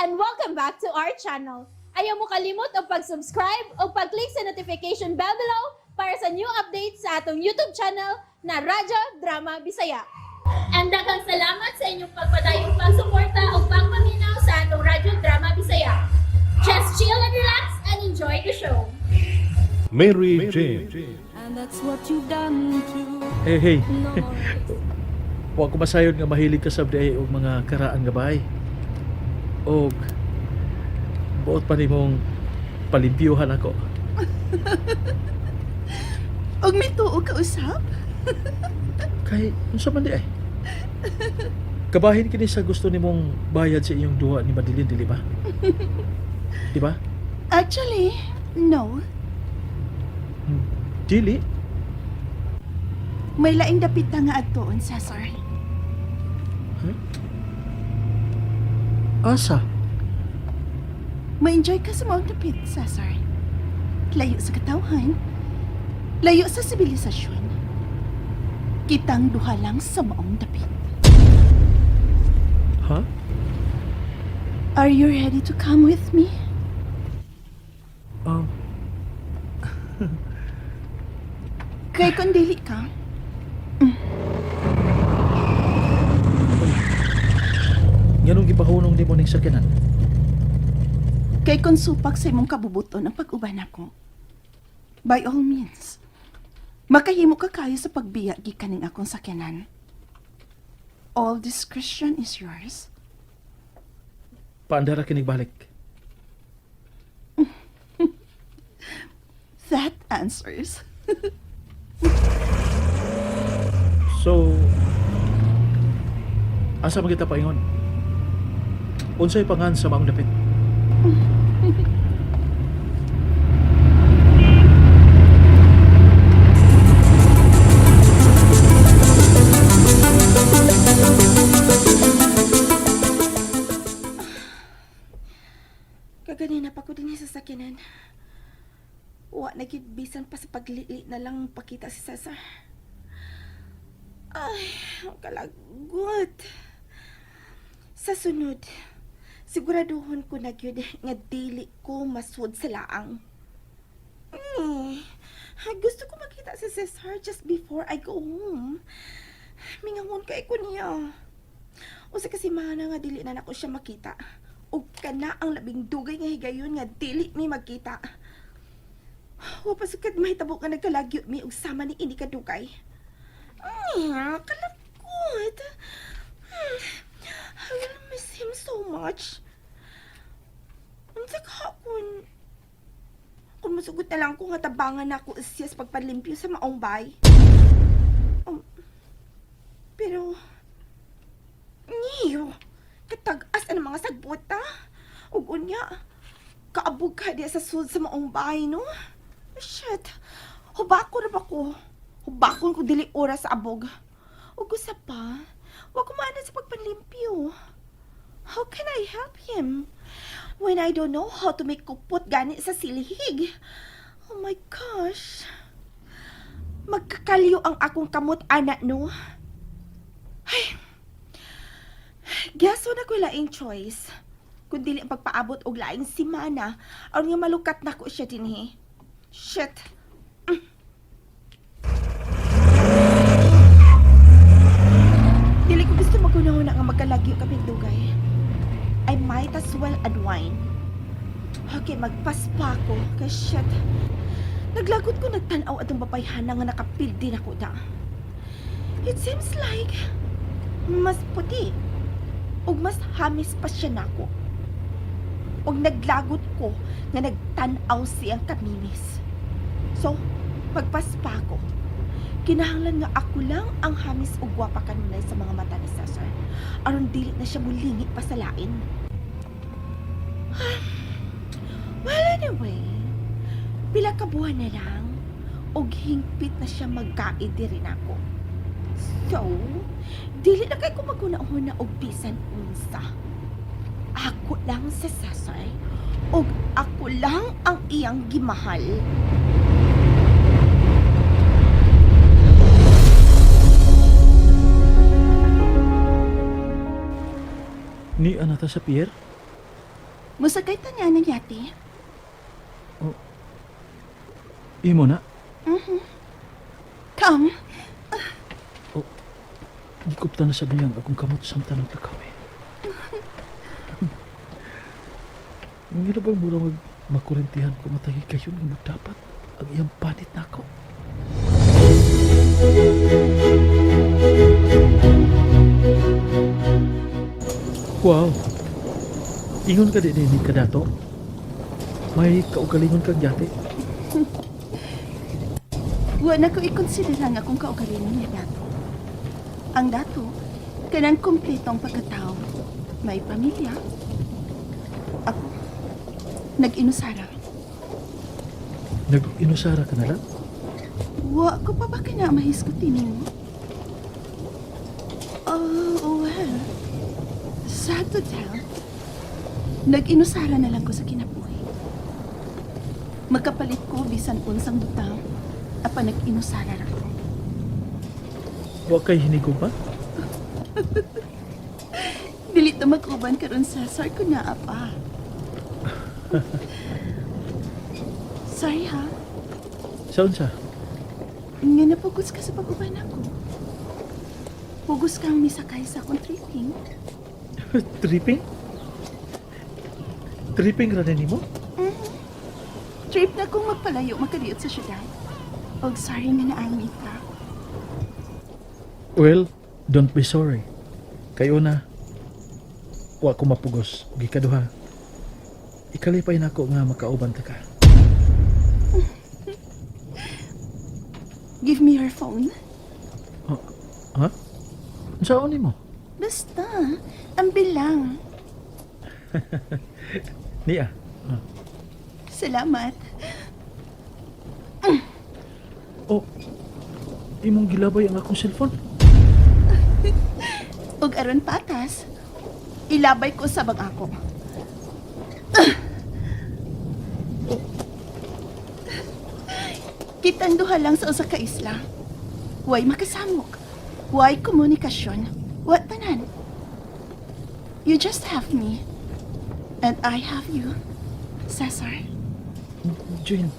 and welcome back to our channel. Ayaw mo kalimot o pag-subscribe o pag-click sa notification bell below para sa new updates sa atong YouTube channel na Radyo Drama Bisaya. And daghang salamat sa inyong pagpadayong pagsuporta o pagpaminaw sa atong Radyo Drama Bisaya. Just chill and relax and enjoy the show. Mary Jane. And that's what you've done to Hey. no Wa ko masayod nga mahilig ka sa day og mga karaan nga bahay. Og buot pa nimong palimpyuhan ako. Og may tuo ka usap? Kay unsa man di ay? Kabahin kini sa gusto nimong bayad sa iyong duwa ni Madeline, dili ba? Di ba? Actually, no. Dili. May laing dapit na nga adtoon, Cesar. Asa? Ma-enjoy ka sa mga dapit, Cesar. Layo sa katawhan. Layo sa sibilisasyon. Kitang duha lang sa maong dapit. Ha? Are you ready to come with me? Kay kung dili ka, Nganong gipahunong nimo ning sakyanan? kay kung supak sa imong kabubuton ang pag-uban ako. By all means, makahimo ka kayo sa pagbiya gikan ning akong sakyanan. All discretion is yours. Paandara kinig balik. That answers. So, asa man kita paingon? Unsay pangan sa maong dapit? Kaganina pa ko din sa sakyanan. Wa na gid bisan pa sa paglili na lang pakita si Cesar. Ay, ang kalagot. Sa sunod, siguraduhon ko na gyud nga dili ko masud sa laang. Gusto ko makita si Cesar just before I go home. Mingangon kay ko niya. Usa kasi mana nga dili na nako siya makita. Ug kana ang labing dugay nga higayon nga dili mi magkita. Wa pa sukad mahitabo nga nagkalagyo mi og sama ni ini kadugay. Kalakot. I will miss him so much. Unsa ka kung masugot na lang ko nga tabangan ako siya sa pagpalimpyo sa maong bay. Pero niyo, katag-as ang mga sagbot ta. Ug unya, kaabog ka diya sa sud sa maong bay, no? Shit, hubako na ba ko? Hubakon ko dili oras sa abog. Ug usa pa, wa ko maana sa pagpanlimpyo. How can I help him when I don't know how to make kupot gani sa silihig? Oh my gosh. Magkakalyo ang akong kamot, anak, no? Ay, gaso na ko laing choice. Kung dili ang pagpaabot og laing simana, aron nga malukat na ko siya dinhi. Shit. Dili ko gusto magunahon nga magkalagyo kapit dugay. I might as well unwind. Okay, magpaspa ko. Kay shit. Naglagot ko nagtanaw atong babayhana nga nakapildi na ko da. It seems like mas puti ug mas hamis pa siya nako. Ug naglagot ko nga nagtanaw siyang kamimis. So, magpaspa ko. Kinahanglan nga ako lang ang hamis ug gwapa kanunay sa mga mata ni Cesar. Aron dili na siya mulingi pa sa lain. Well, anyway, pila ka buwan na lang ug hingpit na siya magkaid diri nako. So, dili na kay ko magunahon og bisan unsa. Ako lang si Cesar ug ako lang ang iyang gimahal. Ni anata sa pier? Musakay ta niya ng yate. Imo na. Come. Gikupta na sa biyang akong kamot samtang ng kakawi. Ngayon bang mura makurintihan ko matagi kayo nga dapat ang iyang panit na ako. Wow! Ingon ka din ni kadato? May kaugalingon kang yate? Wa na ko ikonsidera nga kung kaugalingon niya dato. Ang dato, kanang kumpletong pagkatao. May pamilya. Ako, nag-inusara. Nag-inusara ka na lang? Wa ko pa ba ka na mahiskutin mo? Oh, well. Sad to tell. Nag-inusara na lang ko sa kinabuhi. Magkapalit ko bisan unsang butang apa nag-inusara ra ko. Wa kay hinigog ba? Dili ta mag-uban karon sa Cesar ko na apa. Sorry ha. Saan sa? Nga napugos ka sa pag-uban ako. Pugos kang misakay sa akong tripping. Tripping? Tripping ra ni mo? Trip na kong magpalayo magkaliot sa syudad. Og sorry nga naamit ka. Well, don't be sorry. Kayo na. Wa ko mapugos. Gikaduha. Ikalipay na ako nga makauban ta ka. Give me your phone. Ha? Saan ni mo? Basta, ambil lang. Niya. Salamat. Oh, imong gilabay ang akong cellphone? Og aron patas, ilabay ko sa bag ako. Kitang duha lang sa usa ka isla. Way makasamok. Way komunikasyon. What tanan? You just have me. And I have you. Cesar, Jane,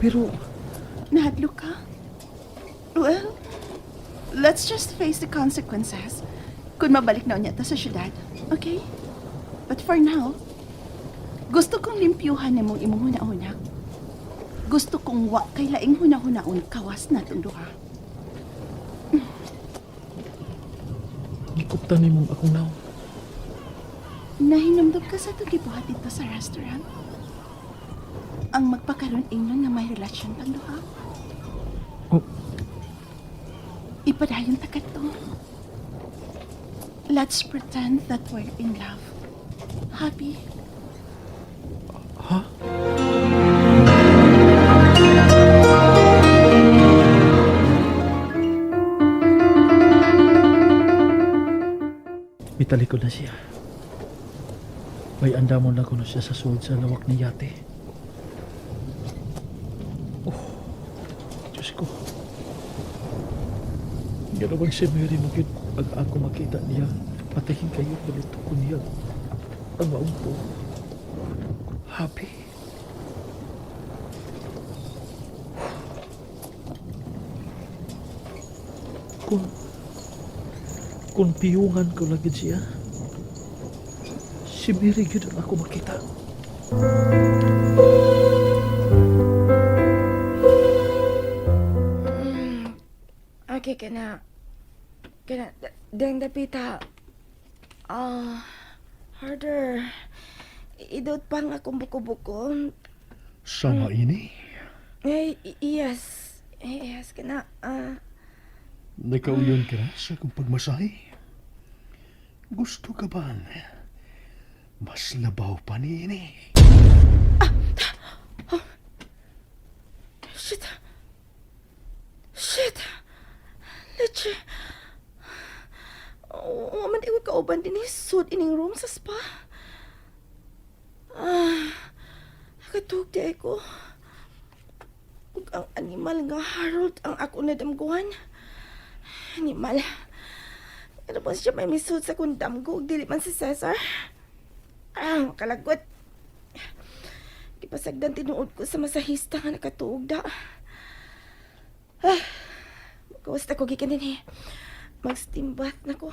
pero nahadlo ka? Well, let's just face the consequences. Kung mabalik na unya ta sa syudad, okay? But for now, gusto kong limpyuhan na mong imong huna-huna. Gusto kong wa kay laing huna-hunaon kawas na itong duha. gikuptan ni mong akong naon. Nahinumdum ka sa itong gibuhat dito sa restaurant? Ang magpakaroon inyo nga may relasyon pang duha? Oh, Ipadayon ta kadto. Let's pretend that we're in love. Happy? ha? Italikod na siya. May andamon na kuno siya sa sulod sa lawak ni yate. Oh, Diyos ko. Gano'n bang si Mary magit pag ako makita niya, patahin kayo balito ko niya. Ang maumpo. Happy. Kung piyungan ko lagi siya, si Mary yun ang ako makita. Okay, deng dapita. Harder. Idot pa nga akong buko-buko. Sama ini, Yes. Yes, nakauyon ka na sa akong pagmasahe. Gusto ka ba mas labaw pa ni ini? Shit. Leche. Man iwi kauban din sud ining room sa spa. Nakatug di ako. Ug ang animal nga Harold ang ako nadamguhan. Animal. Ano ba siya may misud sa kung damgo ug dili man si Cesar? Kalagot. pasagdan tinuod ko sa masahista nga nakatuog da. Kawas na ko gikan din eh. Mag-steam bath na ko.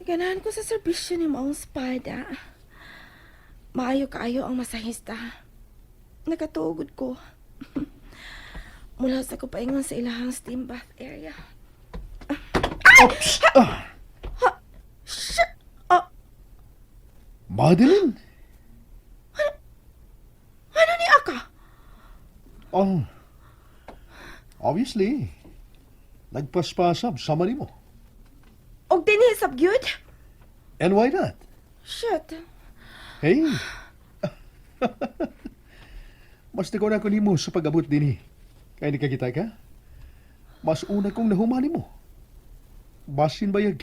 Ganahan ko sa serbisyo ni Maong Spada. Maayo kaayo ang masahista. Nakatuugod ko. Mula sa ko paingon sa ilahang steam bath area. Oops! Madeline? Ano ni Aka? Oh, obviously, nagpaspasab sama ni mo. Og dinisab gyud? And why not? Shit. Hey! Mas nagaw na ko ni mo sa pag-abot din eh. Kaya nakakita ka? Mas una kong nahumani mo. Basin bayag.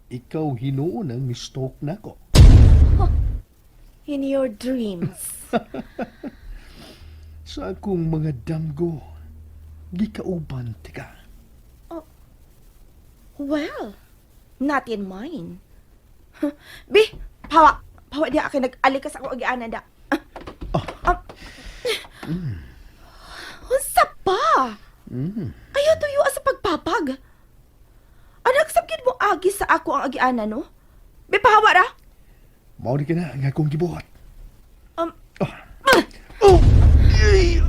Ikaw hinuon ang mistalk na ko. In your dreams. Sa akong mga damgo, gikauban tika. Well, not in mine. Bi, pawa. Pawa di akin nag-alikas ako agianan da. Unsa pa? Ayaw tuyo sa pagpapag. Anak, sabgid mo agi sa ako ang agianan, no? Bi, pahawa ra? Mao ni ka na ang akong gibuhat. Um, Oh! Yay!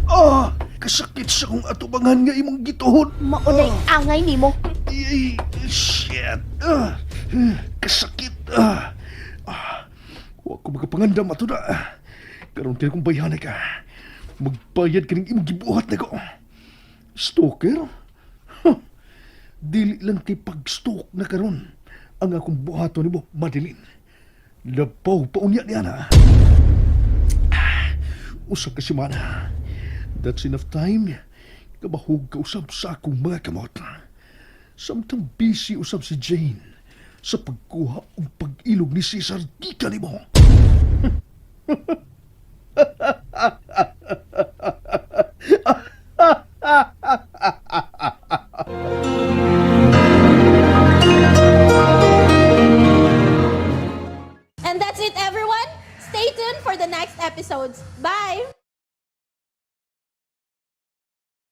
Kasakit sa kong atubangan nga imong gituhod. Maunay angay nimo. Yay! Shit! Kasakit! Huwag ko magapangandam ato na. Karoon ka na kong bayanan ka. Magbayad ka ng imong gibuhat na ko. Stalker? Huh. Dili lang kay pag-stalk na karon ang akong buhato ni mo, Madeline. Labaw pa unya niya na. Usa ka semana. That's enough time. Kabahog ka usab sa akong mga kamot. Samtang busy usab si Jane sa pagkuha o pag-ilog ni Cesar di ka ni mo.